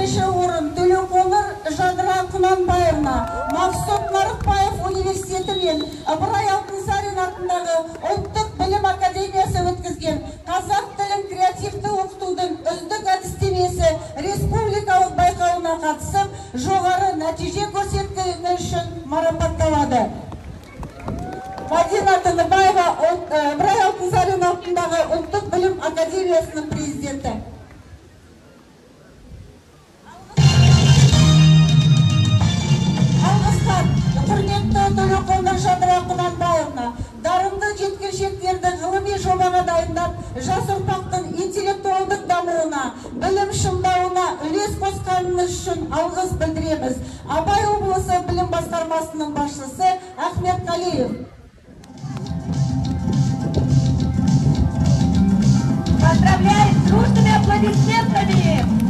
бірінші орын Төлекоңыр Жадыра Құнанбаевна, Мақсұт Нарықбаев университеті мен Ыбырай Алтынсарин атындағы ұлттық білім академиясы өткізген қазақ тілін креативті оқытудың үздік әдістемесі республикалық байқауына қатысып, жоғары нәтиже көрсеткені үшін марапатталады. Мадина Тыныбаева, Ыбырай Алтынсарин атындағы ұлттық білім академиясының президенті. Құрметті Төлекоңыр Жадыра Құнанбаевна, дарынды жеткіншектерді ғылыми жобаға дайындап, жас ұрпақтың интеллектуалдық дамуына, білім шыңдауына үлес қосқаныңыз үшін алғыс білдіреміз. Абай облысы білім басқармасының басшысы Ахмет Қалиев. Поздравляем с дружными аплодисментами!